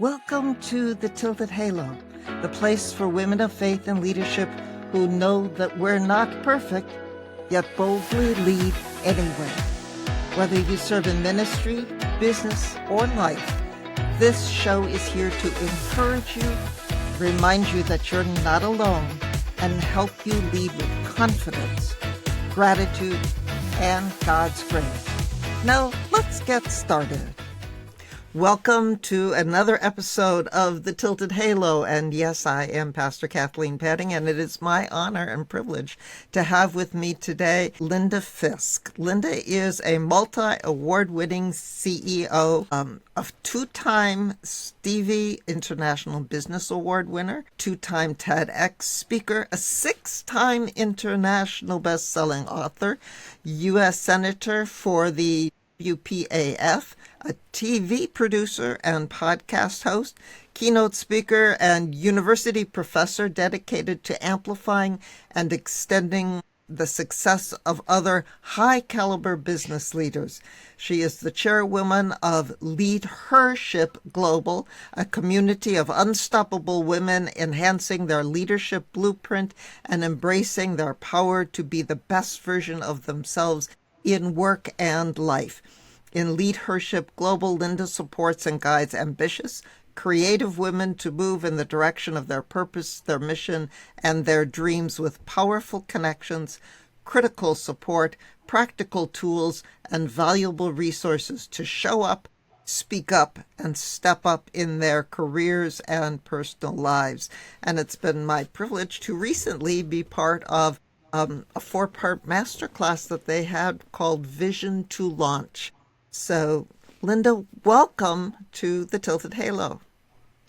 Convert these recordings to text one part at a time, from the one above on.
Welcome to the Tilted Halo, the place for women of faith and leadership who know that we're not perfect, yet boldly lead anyway. Whether you serve in ministry, business, or life, this show is here to encourage you, remind you that you're not alone, and help you lead with confidence, gratitude, and God's grace. Now, let's get started. Welcome to another episode of The Tilted Halo. And yes, I am Pastor Kathleen Panning, and it is my honor and privilege to have with me today Linda Fisk. Linda is a multi-award-winning CEO, a two-time Stevie International Business Award winner, two-time TEDx speaker, a six-time international best-selling author, U.S. Senator for the WPAF, a TV producer and podcast host, keynote speaker, and university professor dedicated to amplifying and extending the success of other high-caliber business leaders. She is the chairwoman of Lead Hership Global, a community of unstoppable women enhancing their leadership blueprint and embracing their power to be the best version of themselves in work and life. In Lead Hership Global, Linda supports and guides ambitious, creative women to move in the direction of their purpose, their mission, and their dreams with powerful connections, critical support, practical tools, and valuable resources to show up, speak up, and step up in their careers and personal lives. And it's been my privilege to recently be part of a 4-part masterclass that they had called Vision to Launch. So, Linda, welcome to the Tilted Halo.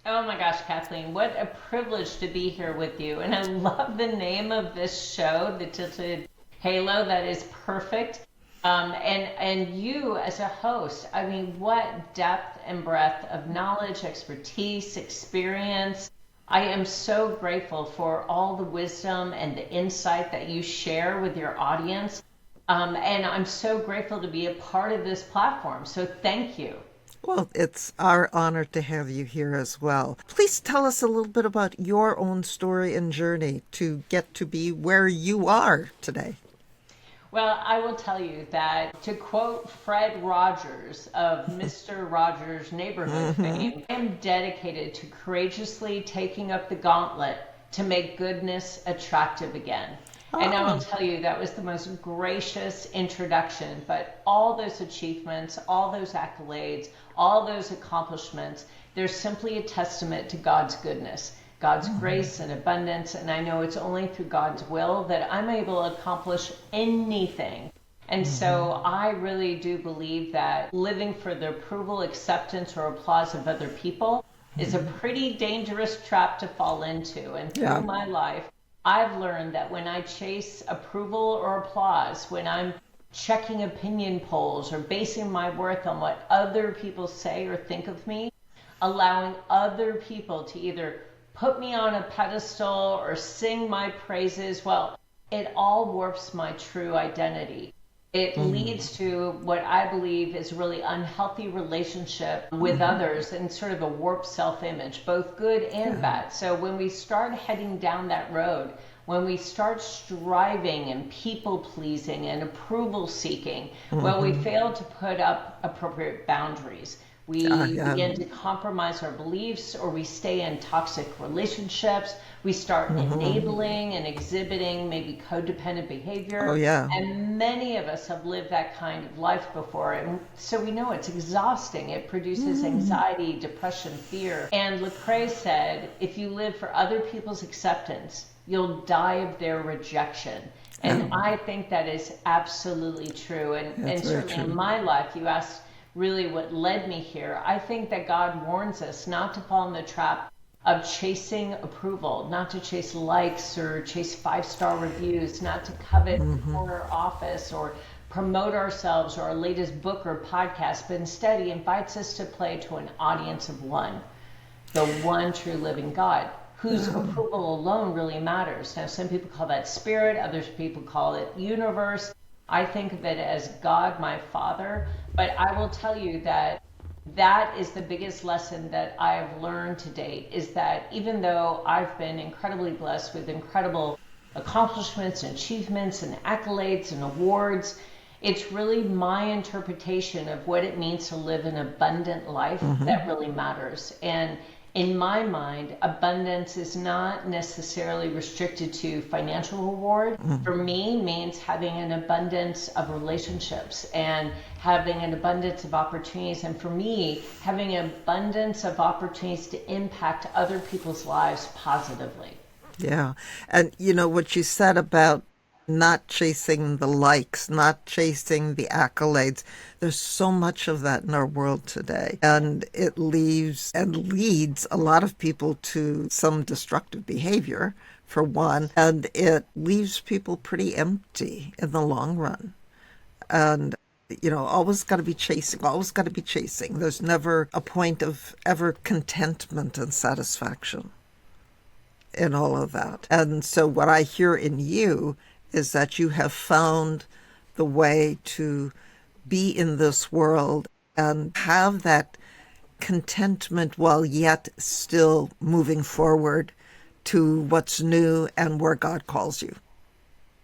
Oh my gosh, Kathleen, what a privilege to be here with you. And I love the name of this show, the Tilted Halo. That is perfect. And you as a host, I mean, what depth and breadth of knowledge, expertise, experience. I am so grateful for all the wisdom and the insight that you share with your audience. And I'm so grateful to be a part of this platform. So thank you. Well, it's our honor to have you here as well. Please tell us a little bit about your own story and journey to get to be where you are today. Well, I will tell you that, to quote Fred Rogers of Mr. Rogers' Neighborhood fame, I am dedicated to courageously taking up the gauntlet to make goodness attractive again. And I will tell you, that was the most gracious introduction, but all those achievements, all those accolades, all those accomplishments, they're simply a testament to God's goodness, God's grace and abundance. And I know it's only through God's will that I'm able to accomplish anything. And so I really do believe that living for the approval, acceptance, or applause of other people is a pretty dangerous trap to fall into. And through my life, I've learned that when I chase approval or applause, when I'm checking opinion polls or basing my worth on what other people say or think of me, allowing other people to either put me on a pedestal or sing my praises, well, it all warps my true identity. It leads to what I believe is a really unhealthy relationship with others and sort of a warped self-image, both good and bad. So when we start heading down that road, when we start striving and people-pleasing and approval-seeking, well, we fail to put up appropriate boundaries. We begin to compromise our beliefs, or we stay in toxic relationships. We start enabling and exhibiting maybe codependent behavior. And many of us have lived that kind of life before. And so we know it's exhausting. It produces anxiety, depression, fear. And Lecrae said, if you live for other people's acceptance, you'll die of their rejection. And I think that is absolutely true. And certainly in my life, you asked really what led me here. I think that God warns us not to fall in the trap of chasing approval, not to chase likes or chase 5-star reviews, not to covet the corner office or promote ourselves or our latest book or podcast, but instead he invites us to play to an audience of one, the one true living God, whose approval alone really matters. Now, some people call that spirit, others people call it universe. I think of it as God, my Father, but I will tell you that that is the biggest lesson that I've learned to date, is that even though I've been incredibly blessed with incredible accomplishments and achievements and accolades and awards, it's really my interpretation of what it means to live an abundant life that really matters. And in my mind, abundance is not necessarily restricted to financial reward. For me, means having an abundance of relationships and having an abundance of opportunities. And for me, having an abundance of opportunities to impact other people's lives positively. Yeah. And you know what you said about not chasing the likes, not chasing the accolades. There's so much of that in our world today. And it leaves and leads a lot of people to some destructive behavior, for one. And it leaves people pretty empty in the long run. And always got to be chasing, always got to be chasing. There's never a point of ever contentment and satisfaction in all of that. And so what I hear in you is that you have found the way to be in this world and have that contentment while yet still moving forward to what's new and where God calls you.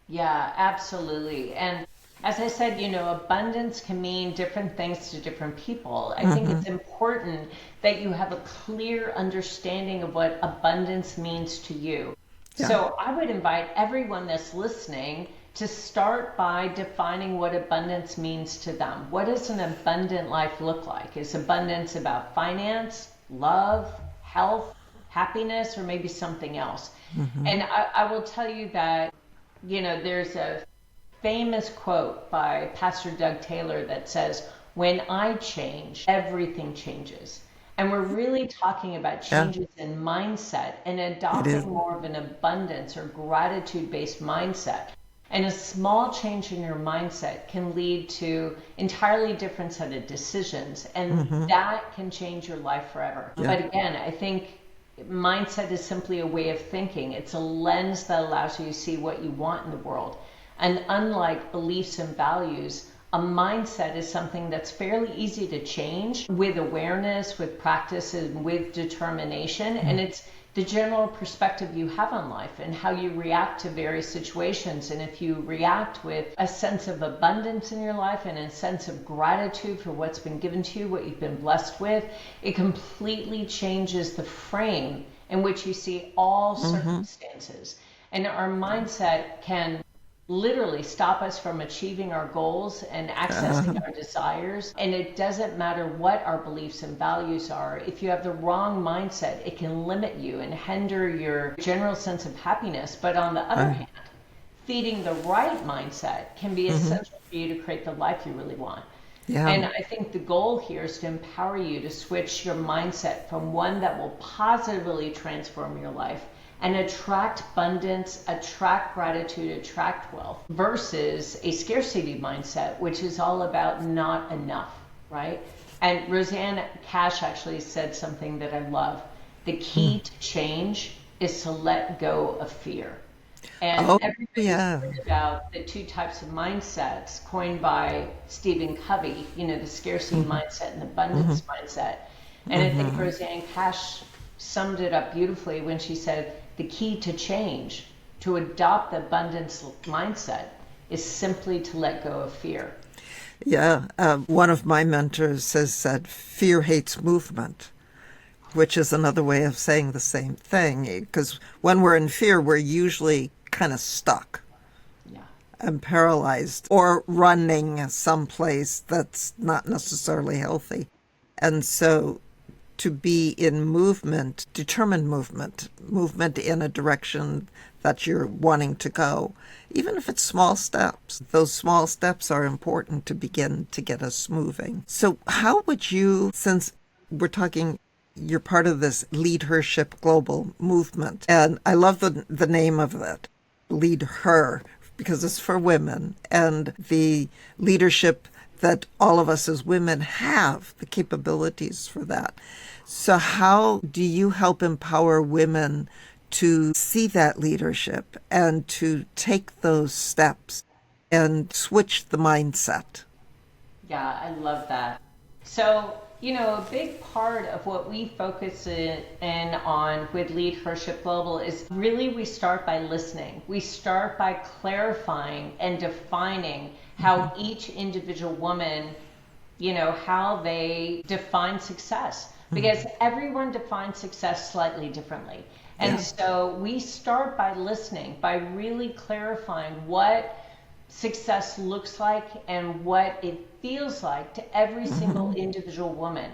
Yeah, absolutely. And as I said, abundance can mean different things to different people. I think it's important that you have a clear understanding of what abundance means to you. Yeah. So I would invite everyone that's listening to start by defining what abundance means to them. What does an abundant life look like? Is abundance about finance, love, health, happiness, or maybe something else? And I will tell you that, there's a famous quote by Pastor Doug Taylor that says, "When I change, everything changes." And we're really talking about changes in mindset and adopting more of an abundance or gratitude-based mindset. And a small change in your mindset can lead to entirely different set of decisions, and that can change your life forever. But again, I think mindset is simply a way of thinking. It's a lens that allows you to see what you want in the world. And unlike beliefs and values, a mindset is something that's fairly easy to change with awareness, with practice, and with determination. And it's the general perspective you have on life and how you react to various situations. And if you react with a sense of abundance in your life and a sense of gratitude for what's been given to you, what you've been blessed with, it completely changes the frame in which you see all circumstances. And our mindset can literally stop us from achieving our goals and accessing our desires. And it doesn't matter what our beliefs and values are. If you have the wrong mindset, it can limit you and hinder your general sense of happiness. But on the other hand, feeding the right mindset can be essential for you to create the life you really want. Yeah. And I think the goal here is to empower you to switch your mindset from one that will positively transform your life and attract abundance, attract gratitude, attract wealth, versus a scarcity mindset, which is all about not enough, right? And Rosanne Cash actually said something that I love. The key to change is to let go of fear. And everybody's heard about the two types of mindsets coined by Stephen Covey, the scarcity mindset and abundance mindset. And I think Rosanne Cash summed it up beautifully when she said, the key to change, to adopt the abundance mindset, is simply to let go of fear. Yeah. One of my mentors has said, fear hates movement, which is another way of saying the same thing. Because when we're in fear, we're usually kind of stuck and paralyzed or running someplace that's not necessarily healthy. And so to be in movement, determined movement in a direction that you're wanting to go, even if it's small steps. Those small steps are important to begin to get us moving. So how would you, since we're talking, you're part of this leadership global movement, and I love the name of it, Lead Her, because it's for women, and the leadership that all of us as women have the capabilities for that. So how do you help empower women to see that leadership and to take those steps and switch the mindset? Yeah, I love that. So, a big part of what we focus in on with Leadership Global is really we start by listening. We start by clarifying and defining how each individual woman, how they define success. Because everyone defines success slightly differently. And so we start by listening, by really clarifying what success looks like and what it feels like to every single individual woman.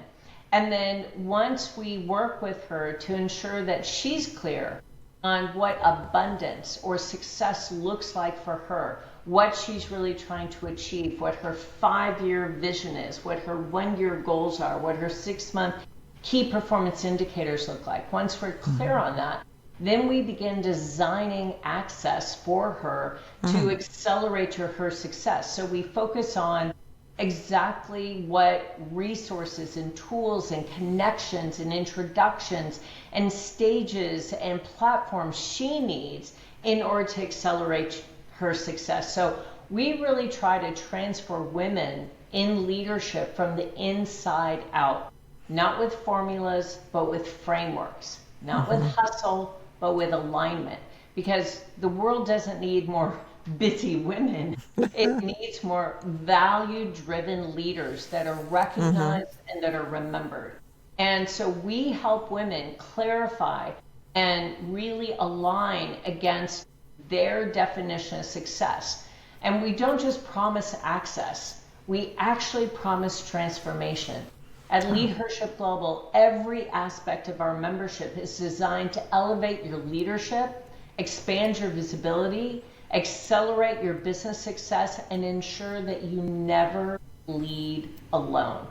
And then once we work with her to ensure that she's clear on what abundance or success looks like for her, what she's really trying to achieve, what her 5-year vision is, what her 1-year goals are, what her 6-month key performance indicators look like. Once we're clear on that, then we begin designing access for her to accelerate her success. So we focus on exactly what resources and tools and connections and introductions and stages and platforms she needs in order to accelerate her success. So we really try to transform women in leadership from the inside out, not with formulas, but with frameworks, not with hustle, but with alignment, because the world doesn't need more busy women. It needs more value-driven leaders that are recognized and that are remembered. And so we help women clarify and really align against their definition of success. And we don't just promise access, we actually promise transformation. At Leadership Global, every aspect of our membership is designed to elevate your leadership, expand your visibility, accelerate your business success, and ensure that you never lead alone.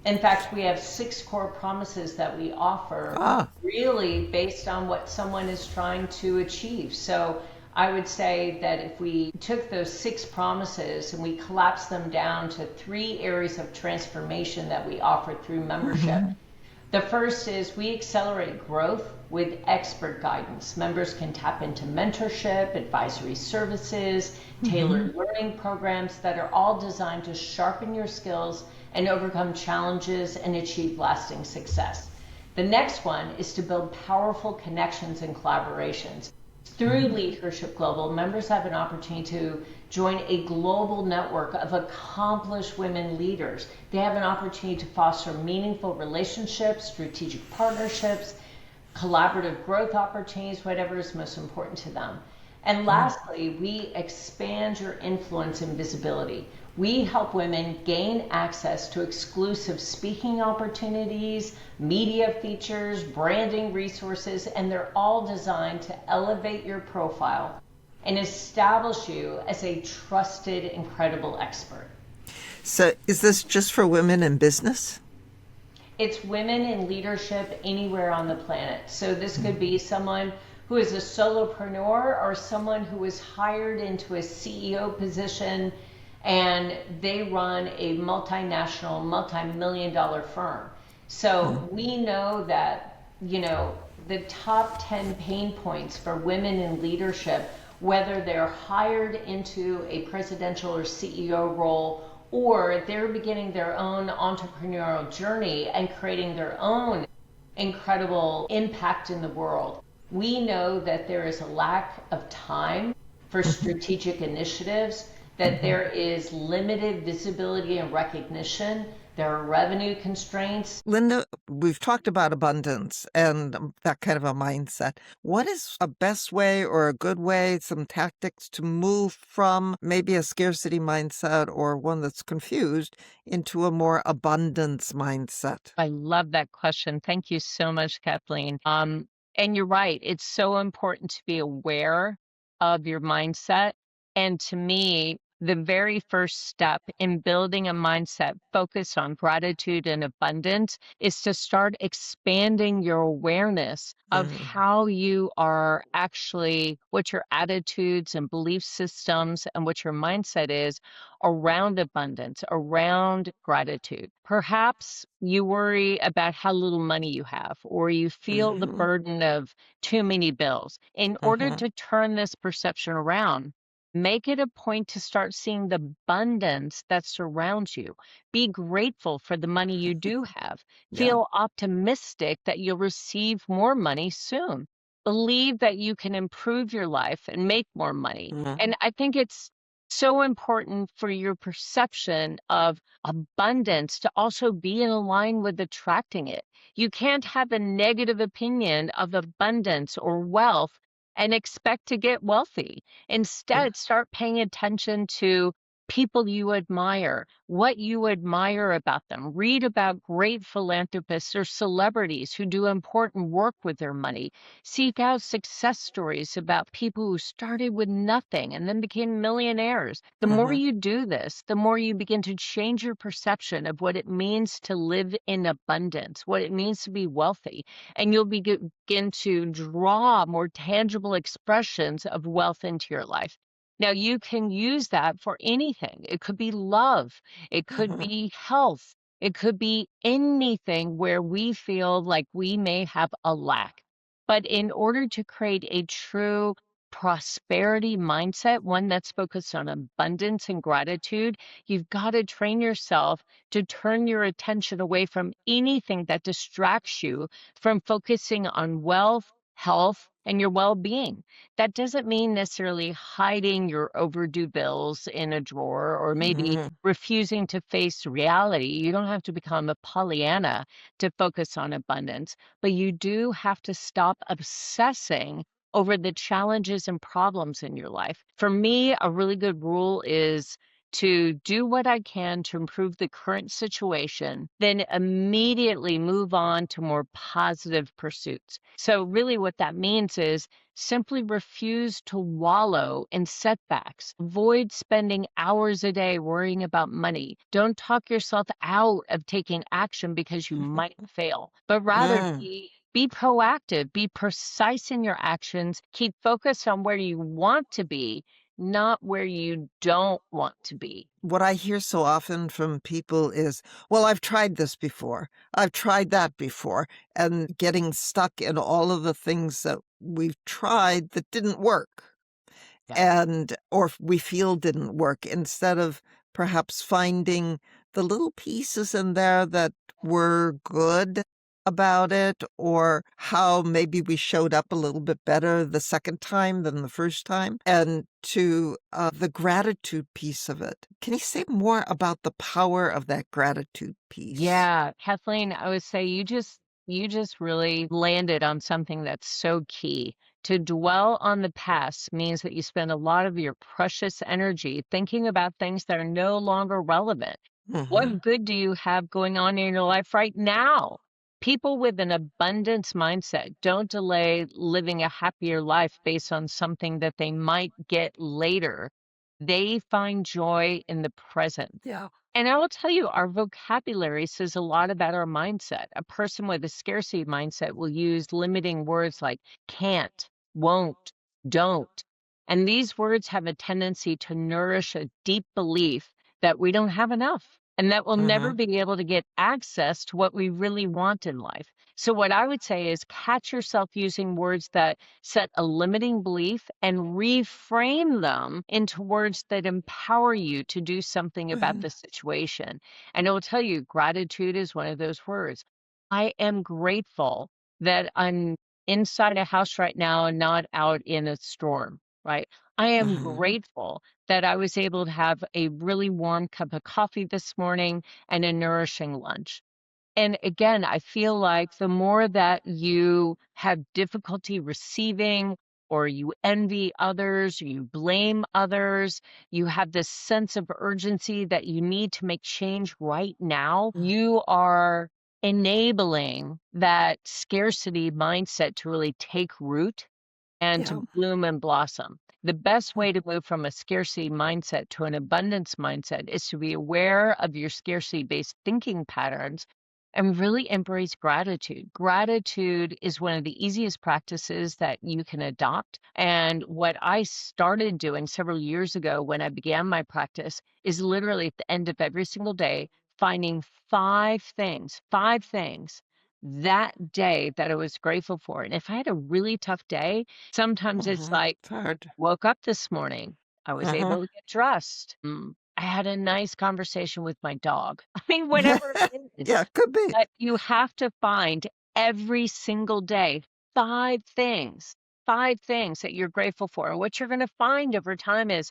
In fact, we have 6 core promises that we offer, really based on what someone is trying to achieve. So I would say that if we took those 6 promises and we collapsed them down to 3 areas of transformation that we offer through membership. The first is we accelerate growth with expert guidance. Members can tap into mentorship, advisory services, tailored learning programs that are all designed to sharpen your skills and overcome challenges and achieve lasting success. The next one is to build powerful connections and collaborations. Through Leadership Global, members have an opportunity to join a global network of accomplished women leaders. They have an opportunity to foster meaningful relationships, strategic partnerships, collaborative growth opportunities, whatever is most important to them. And lastly, we expand your influence and visibility. We help women gain access to exclusive speaking opportunities, media features, branding resources, and they're all designed to elevate your profile and establish you as a trusted, incredible expert. So is this just for women in business? It's women in leadership anywhere on the planet. So this could be someone who is a solopreneur or someone who is hired into a CEO position and they run a multinational, multi-million dollar firm. So we know that, the top 10 pain points for women in leadership, whether they're hired into a presidential or CEO role, or they're beginning their own entrepreneurial journey and creating their own incredible impact in the world. We know that there is a lack of time for strategic initiatives, that there is limited visibility and recognition. There are revenue constraints. Linda, we've talked about abundance and that kind of a mindset. What is a best way or a good way, some tactics to move from maybe a scarcity mindset or one that's confused into a more abundance mindset? I love that question. Thank you so much, Kathleen. And you're right. It's so important to be aware of your mindset. And to me, the very first step in building a mindset focused on gratitude and abundance is to start expanding your awareness of how you are actually, what your attitudes and belief systems and what your mindset is around abundance, around gratitude. Perhaps you worry about how little money you have, or you feel the burden of too many bills. In order to turn this perception around, Make it a point to start seeing the abundance that surrounds you. Be grateful for the money you do have. Yeah. Feel optimistic that you'll receive more money soon. Believe that you can improve your life and make more money. Mhm. And I think it's so important for your perception of abundance to also be in line with attracting it. You can't have a negative opinion of abundance or wealth and expect to get wealthy. Yeah. Instead, start paying attention to people you admire, what you admire about them. Read about great philanthropists or celebrities who do important work with their money. Seek out success stories about people who started with nothing and then became millionaires. The more Mhm. you do this, the more you begin to change your perception of what it means to live in abundance, what it means to be wealthy, and you'll begin to draw more tangible expressions of wealth into your life. Now, you can use that for anything. It could be love, it could Mhm. be health, it could be anything where we feel like we may have a lack. But in order to create a true prosperity mindset, one that's focused on abundance and gratitude, you've got to train yourself to turn your attention away from anything that distracts you from focusing on wealth, health, and your well being. That doesn't mean necessarily hiding your overdue bills in a drawer or maybe Mhm. refusing to face reality. You don't have to become a Pollyanna to focus on abundance, but you do have to stop obsessing over the challenges and problems in your life. For me, a really good rule is to do what I can to improve the current situation, then immediately move on to more positive pursuits. So, really, what that means is simply refuse to wallow in setbacks. Avoid spending hours a day worrying about money. Don't talk yourself out of taking action because you might fail, but rather Mm. be proactive, be precise in your actions, keep focused on where you want to be, not where you don't want to be. What I hear so often from people is, "Well, I've tried this before. I've tried that before," and getting stuck in all of the things that we've tried that didn't work. Yeah. And or we feel didn't work, instead of perhaps finding the little pieces in there that were good about it, or how maybe we showed up a little bit better the second time than the first time, and to the gratitude piece of it. Can you say more about the power of that gratitude piece? Yeah, Kathleen, I would say you just really landed on something that's so key. To dwell on the past means that you spend a lot of your precious energy thinking about things that are no longer relevant. Mhm. What good do you have going on in your life right now? People with an abundance mindset don't delay living a happier life based on something that they might get later. They find joy in the present. Yeah. And I will tell you, our vocabulary says a lot about our mindset. A person with a scarcity mindset will use limiting words like can't, won't, don't. And these words have a tendency to nourish a deep belief that we don't have enough and that we'll never Mhm. be able to get access to what we really want in life. So, what I would say is catch yourself using words that set a limiting belief and reframe them into words that empower you to do something about Mhm. the situation. And I will tell you, gratitude is one of those words. I am grateful that I'm inside a house right now and not out in a storm, right? I am Mhm. grateful that I was able to have a really warm cup of coffee this morning and a nourishing lunch. And again, I feel like the more that you have difficulty receiving, or you envy others, or you blame others, you have this sense of urgency that you need to make change right now, you are enabling that scarcity mindset to really take root and Yeah. to bloom and blossom. The best way to move from a scarcity mindset to an abundance mindset is to be aware of your scarcity based thinking patterns and really embrace gratitude. Gratitude is one of the easiest practices that you can adopt. And what I started doing several years ago when I began my practice is literally at the end of every single day, finding five things that day that I was grateful for. And if I had a really tough day, sometimes it's Mhm. like, It's hard. woke up this morning. I was Uh-huh. able to get dressed. I had a nice conversation with my dog. I mean, whatever it is. Yeah, could be. But you have to find every single day 5 things, 5 things that you're grateful for. And what you're gonna find over time is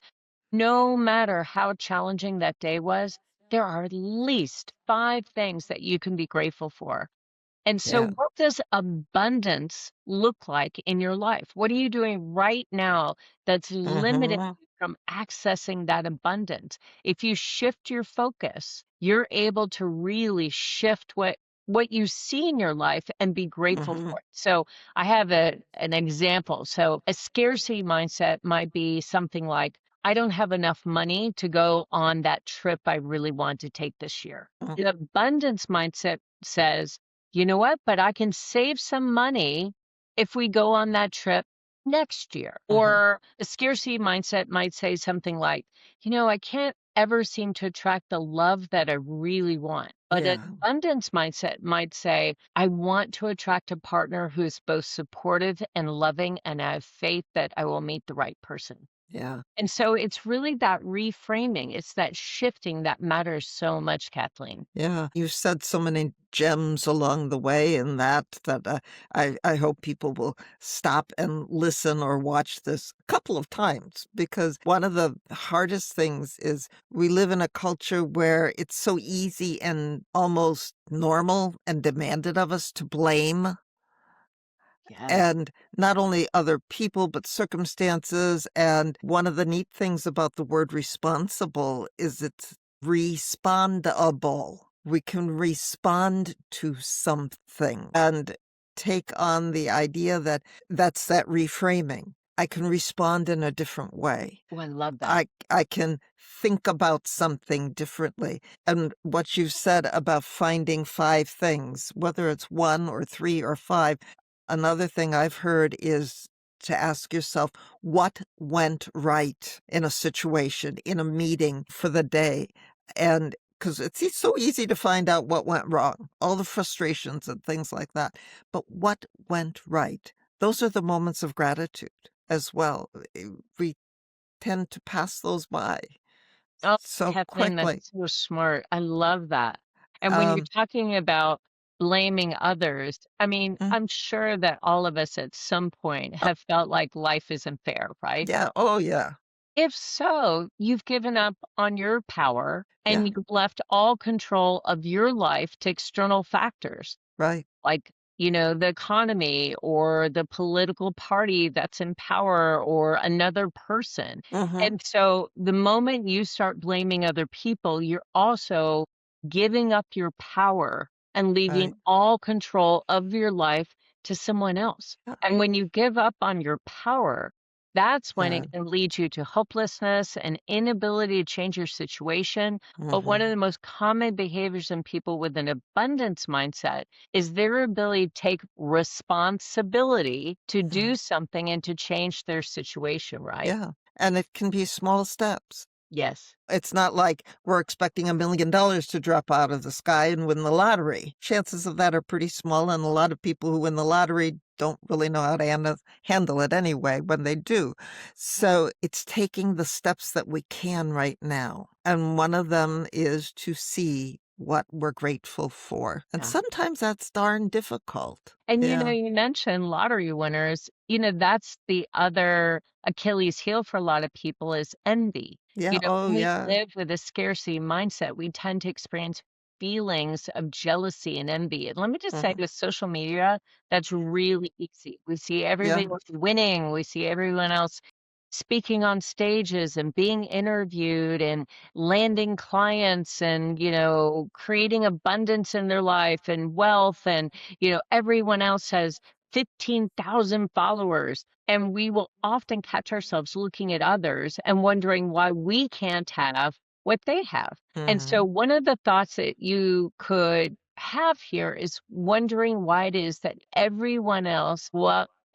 no matter how challenging that day was, there are at least 5 things that you can be grateful for. And so, Yeah. what does abundance look like in your life? What are you doing right now that's limiting Mhm. you from accessing that abundance? If you shift your focus, you're able to really shift what you see in your life and be grateful Mhm. for it. So, I have an example. So, a scarcity mindset might be something like, I don't have enough money to go on that trip I really want to take this year. Mm. The abundance mindset says, you know what? But I can save some money if we go on that trip next year. Mhm. Or a scarcity mindset might say something like, I can't ever seem to attract the love that I really want. But an Yeah. abundance mindset might say, I want to attract a partner who is both supportive and loving, and I have faith that I will meet the right person. Yeah. And so it's really that reframing, it's that shifting that matters so much, Kathleen. Yeah. You said so many gems along the way in that I hope people will stop and listen or watch this a couple of times, because one of the hardest things is we live in a culture where it's so easy and almost normal and demanded of us to blame, Yes. and not only other people, but circumstances. And one of the neat things about the word responsible is it's respondable. We can respond to something and take on the idea that that's that reframing. I can respond in a different way. Oh, I love that. I can think about something differently. And what you said about finding 5 things, whether it's 1 or 3 or 5, another thing I've heard is to ask yourself, what went right in a situation, in a meeting for the day? And because so easy to find out what went wrong, all the frustrations and things like that. But what went right? Those are the moments of gratitude as well. We tend to pass those by Oh, so Kathleen, quickly. that's so smart. I love that. And when you're Um, talking about blaming others, I mean, mm, I'm sure that all of us at some point oh, have felt like life isn't fair, right? yeah, oh, yeah, If so, you've given up on your power and yeah, you've left all control of your life to external factors right. like, the economy or the political party that's in power or another person. Mhm, And so the moment you start blaming other people, you're also giving up your power and leaving right, all control of your life to someone else. yeah, And when you give up on your power, that's when yeah, it can lead you to hopelessness and inability to change your situation. But one of mhm, the most common behaviors in people with an abundance mindset is their ability to take responsibility to yeah, do something and to change their situation, right? yeah, and it can be small steps. Yes. It's not like we're expecting $1,000,000 to drop out of the sky and win the lottery. Chances of that are pretty small, and a lot of people who win the lottery don't really know how to handle it anyway when they do. So it's taking the steps that we can right now. And one of them is to see what we're grateful for. And Yeah. sometimes that's darn difficult. And Yeah. you mentioned lottery winners. That's the other Achilles heel for a lot of people is envy. Yeah. Oh, When we yeah. live with a scarcity mindset, we tend to experience feelings of jealousy and envy. And let me just say Hmm. with social media, that's really easy. We see Yeah. everybody else winning, we see everyone else speaking on stages and being interviewed and landing clients and creating abundance in their life and wealth and everyone else has 15,000 followers. And we will often catch ourselves looking at others and wondering why we can't have what they have. And so, Hmm. one of the thoughts that you could have here is wondering why it is that everyone else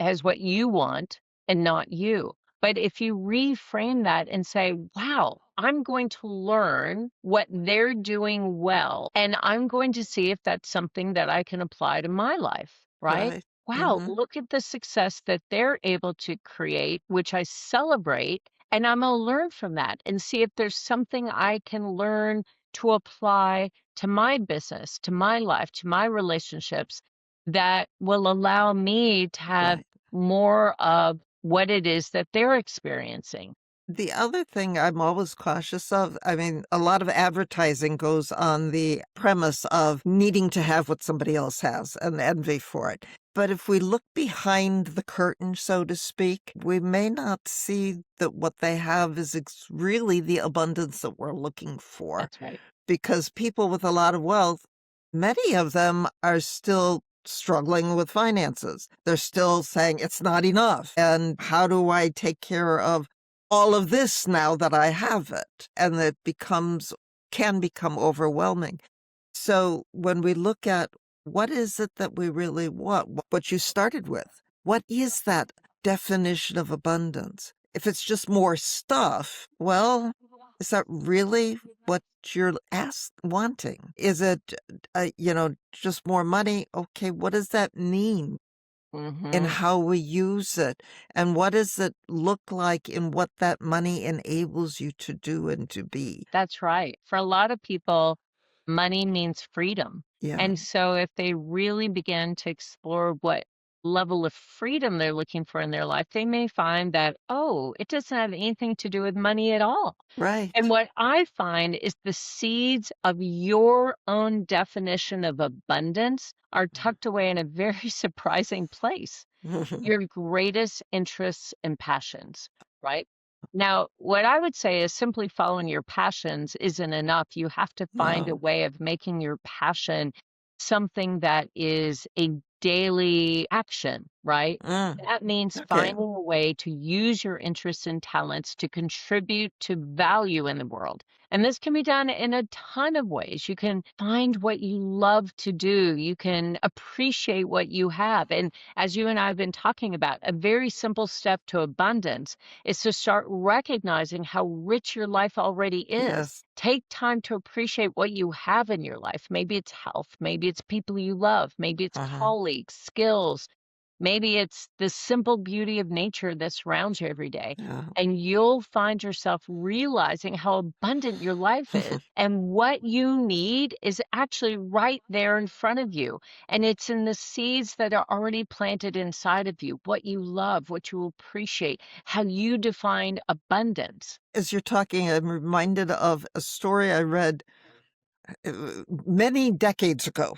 has what you want and not you. But if you reframe that and say, wow, I'm going to learn what they're doing well, and I'm going to see if that's something that I can apply to my life, right? Right. Wow, Hmm. look at the success that they're able to create, which I celebrate. And I'm going to learn from that and see if there's something I can learn to apply to my business, to my life, to my relationships that will allow me to have Right. more of what it is that they're experiencing. The other thing I'm always cautious of, I mean, a lot of advertising goes on the premise of needing to have what somebody else has and envy for it. But if we look behind the curtain, so to speak, we may not see that what they have is really the abundance that we're looking for. That's right. Because people with a lot of wealth, many of them are still struggling with finances. They're still saying it's not enough. And how do I take care of all of this now that I have it? And it can become overwhelming. So when we look at what is it that we really want, what you started with, what is that definition of abundance? If it's just more stuff, well, is that really what you're wanting? Is it, just more money? Okay, what does that mean in Hmm. how we use it? And what does it look like in what that money enables you to do and to be? That's right. For a lot of people, money means freedom. Yeah, And so if they really begin to explore what level of freedom they're looking for in their life, they may find that, oh, it doesn't have anything to do with money at all. And right. what I find is the seeds of your own definition of abundance are tucked away in a very surprising place, your greatest interests and passions, right? Now, what I would say is simply following your passions isn't enough. You have to find a No. way of making your passion something that is a daily action, right? Mm, That means okay. finding a way to use your interests and talents to contribute to value in the world. And this can be done in a ton of ways. You can find what you love to do. You can appreciate what you have. And as you and I have been talking about, a very simple step to abundance is to start recognizing how rich your life already is. Yes. Take time to appreciate what you have in your life. Maybe it's health, maybe it's people you love, maybe it's Uh-huh. colleagues, skills, maybe it's the simple beauty of nature that surrounds you every day. Yeah. And you'll find yourself realizing how abundant your life is. And what you need is actually right there in front of you. And it's in the seeds that are already planted inside of you, what you love, what you appreciate, how you define abundance. As you're talking, I'm reminded of a story I read many decades ago.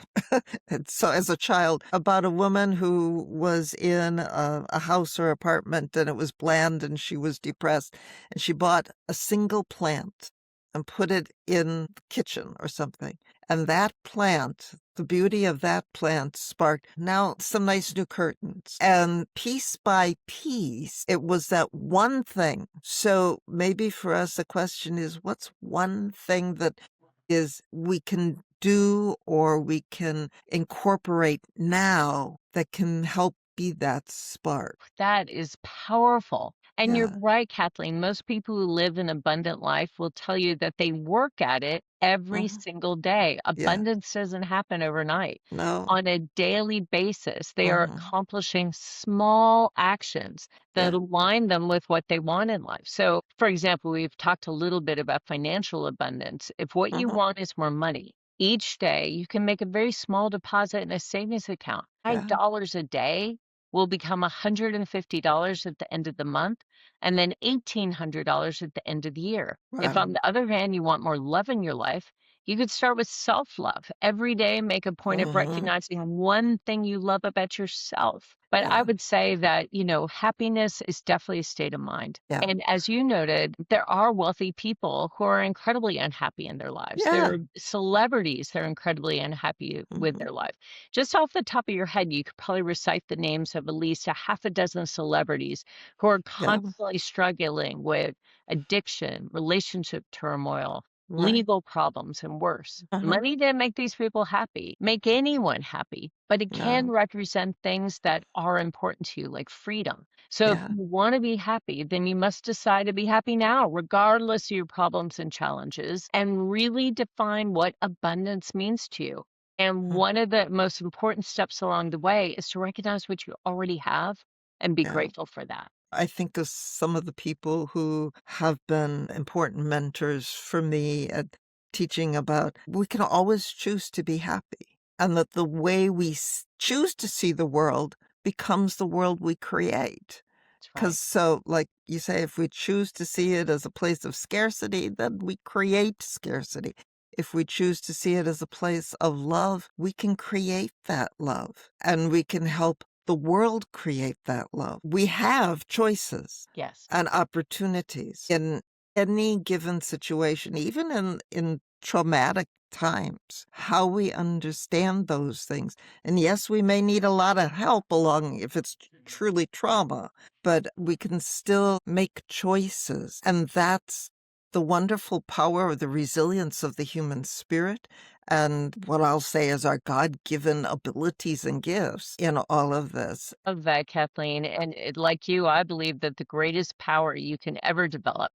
And so as a child, about a woman who was in a house or apartment and it was bland and she was depressed and she bought a single plant and put it in the kitchen or something. And that plant, the beauty of that plant sparked now some nice new curtains. And piece by piece, it was that one thing. So maybe for us, the question is, what's one thing that is we can do or we can incorporate now that can help be that spark? That is powerful. And you're Yeah. right, Kathleen. Most people who live an abundant life will tell you that they work at it every Mhm. single day. Yeah. Abundance doesn't happen overnight. No. On a daily basis, they are Mhm. accomplishing small actions that Yeah. align them with what they want in life. So, for example, we've talked a little bit about financial abundance. If what you Mhm. want is more money, each day you can make a very small deposit in a savings account. Yeah. $5 a day will become $150 at the end of the month and then $1,800 at the end of the year. If, Wow. on the other hand, you want more love in your life, you could start with self love. Every day, make a point of Mhm. recognizing one thing you love about yourself. But I Yeah. would say that, happiness is definitely a state of mind. Yeah. And as you noted, there are wealthy people who are incredibly unhappy in their lives. There Yeah. are celebrities that are incredibly unhappy with Mhm. their life. Just off the top of your head, you could probably recite the names of at least a half a dozen celebrities who are Yeah. constantly struggling with addiction, relationship turmoil, Right. legal problems, and worse. Mhm. Money didn't make these people happy, make anyone happy, but it can No. represent things that are important to you, like freedom. So if Yeah. you want to be happy, then you must decide to be happy now, regardless of your problems and challenges, and really define what abundance means to you. And Mm. one of the most important steps along the way is to recognize what you already have and be Yeah. grateful for that. I think of some of the people who have been important mentors for me at teaching about we can always choose to be happy, and that the way we choose to see the world becomes the world we create. That's right. Because so, like you say, if we choose to see it as a place of scarcity, then we create scarcity. If we choose to see it as a place of love, we can create that love and we can help the world create that love. We have choices Yes. and opportunities in any given situation, even in traumatic times, how we understand those things. And yes, we may need a lot of help along if it's truly trauma, but we can still make choices. And that's the wonderful power of the resilience of the human spirit. And what I'll say is our God given abilities and gifts in all of this. Of that, Kathleen. And like you, I believe that the greatest power you can ever develop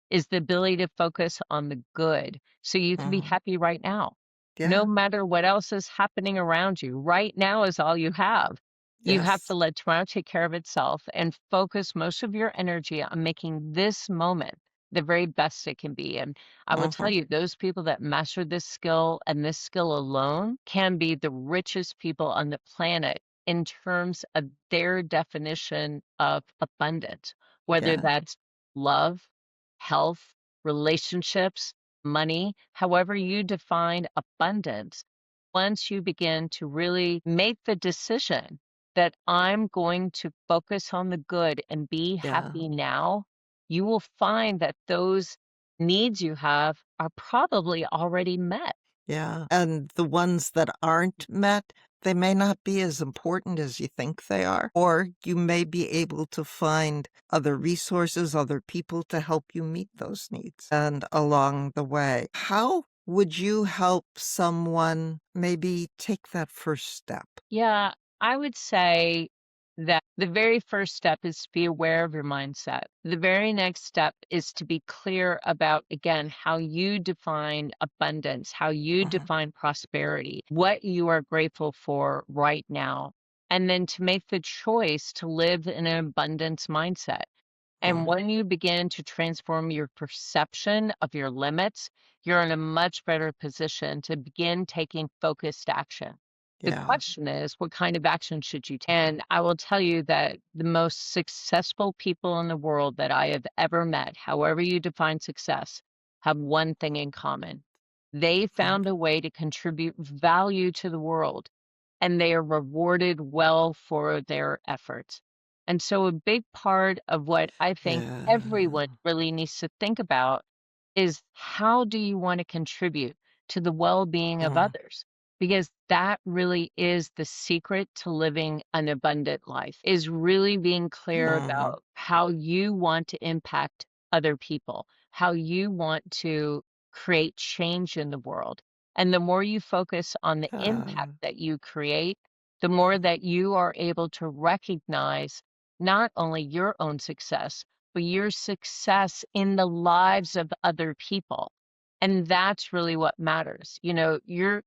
is the ability to focus on the good so you can be Mhm. happy right now. No Yeah, matter what else is happening around you, right now is all you have. You have to yes. let tomorrow take care of itself and focus most of your energy on making this moment the very best it can be. And I will tell Mhm. you, those people that master this skill and this skill alone can be the richest people on the planet in terms of their definition of abundance, whether Yeah, that's love, health, relationships, money, however you define abundance. Once you begin to really make the decision that I'm going to focus on the good and be yeah. happy now, you will find that those needs you have are probably already met. Yeah, and the ones that aren't met, they may not be as important as you think they are, or you may be able to find other resources, other people to help you meet those needs. And along the way, how would you help someone maybe take that first step? Yeah, I would say that the very first step is to be aware of your mindset. The very next step is to be clear about, again, how you define abundance, how you Mhm. define prosperity, what you are grateful for right now. And then to make the choice to live in an abundance mindset. And Mhm. when you begin to transform your perception of your limits, you're in a much better position to begin taking focused action. The Yeah. question is, what kind of action should you take? And I will tell you that the most successful people in the world that I have ever met, however you define success, have one thing in common. They Mhm. found a way to contribute value to the world and they are rewarded well for their efforts. And so, a big part of what I think Yeah. everyone really needs to think about is how do you want to contribute to the well being of Mhm. others? Because that really is the secret to living an abundant life, is really being clear Mhm. about how you want to impact other people, how you want to create change in the world. And the more you focus on the impact Yeah. that you create, the more that you are able to recognize not only your own success, but your success in the lives of other people. And that's really what matters. You know, you're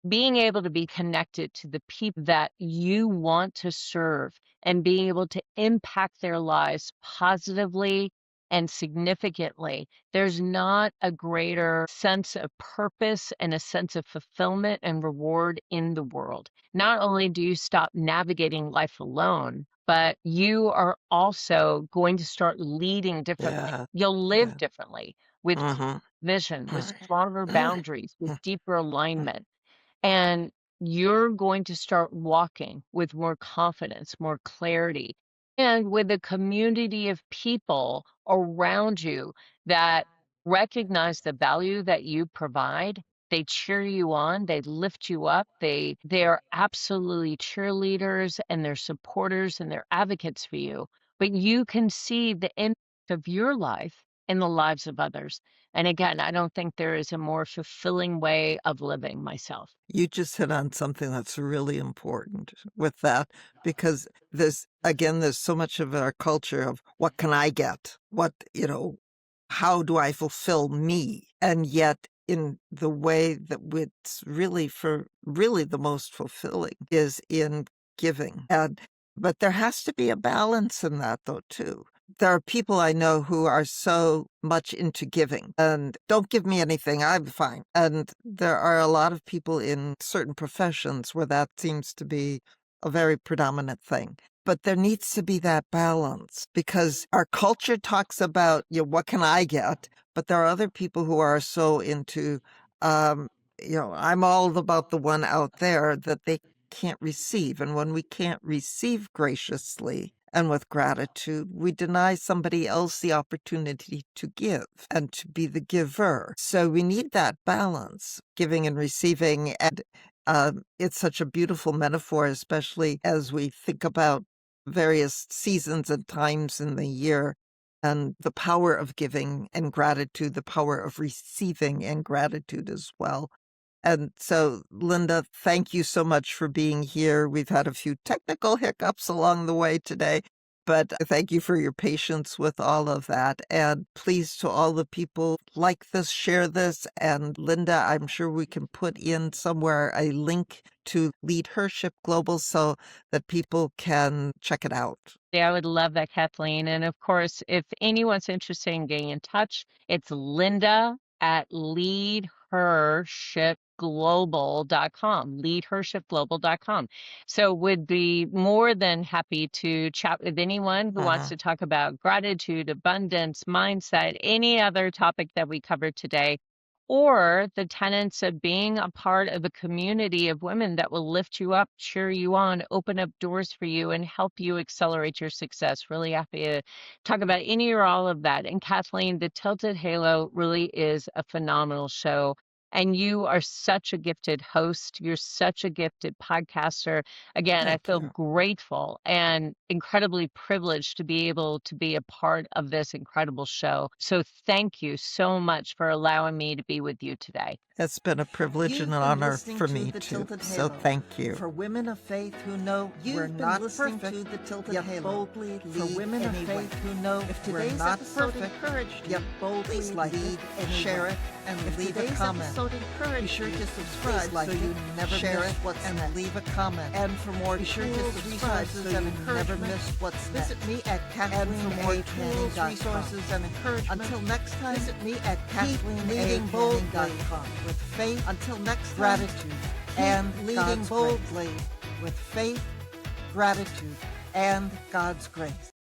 being able to be connected to the people that you want to serve and being able to impact their lives positively and significantly. There's not a greater sense of purpose and a sense of fulfillment and reward in the world. Not only do you stop navigating life alone, but you are also going to start leading differently. Yeah. You'll live Yeah. differently with Mhm. vision, with stronger boundaries, with deeper alignment. And you're going to start walking with more confidence, more clarity, and with a community of people around you that recognize the value that you provide. They cheer you on, they lift you up, they're absolutely cheerleaders and they're supporters and they're advocates for you. But you can see the impact of your life in the lives of others. And again, I don't think there is a more fulfilling way of living myself. You just hit on something that's really important with that because there's so much of our culture of what can I get? How do I fulfill me? And yet, in the way that it's really for really the most fulfilling is in giving. And But there has to be a balance in that, though, too. There are people I know who are so much into giving and don't give me anything, I'm fine. And there are a lot of people in certain professions where that seems to be a very predominant thing. But there needs to be that balance because our culture talks about, what can I get? But there are other people who are so into, um, I'm all about the one out there that they can't receive. And when we can't receive graciously and with gratitude, we deny somebody else the opportunity to give and to be the giver. So we need that balance, giving and receiving. And it's such a beautiful metaphor, especially as we think about various seasons and times in the year and the power of giving and gratitude, the power of receiving and gratitude as well. And so, Linda, thank you so much for being here. We've had a few technical hiccups along the way today, but thank you for your patience with all of that. And please, to all the people, like this, share this. And Linda, I'm sure we can put in somewhere a link to Lead Hership Global so that people can check it out. Yeah, I would love that, Kathleen. And of course, if anyone's interested in getting in touch, it's Linda at leadhershipglobal.com, leadhershipglobal.com. So would be more than happy to chat with anyone who wants to talk about gratitude, abundance, mindset, any other topic that we covered today, or the tenets of being a part of a community of women that will lift you up, cheer you on, open up doors for you, and help you accelerate your success. Really happy to talk about any or all of that. And Kathleen, the Tilted Halo really is a phenomenal show. And you are such a gifted host. You're such a gifted podcaster. Again, I feel grateful and incredibly privileged to be able to be a part of this incredible show. So thank you so much for allowing me to be with you today. It's been a privilege and an honor for me too. So thank you. For women of faith who know we're not perfect, to the Tilted Halo. Boldly for women of faith who know if today's not episode encouraged, yet boldly lead and share it, and leave a comment. Be sure to subscribe so you never share it and leave a comment. And for more be sure to subscribe so you never miss what's next. Visit me at KathleenA.com. Resources and encouragement. Until next time, visit me at KathleenA.com. With faith, until next time, gratitude, and leading boldly with faith, gratitude, and God's grace.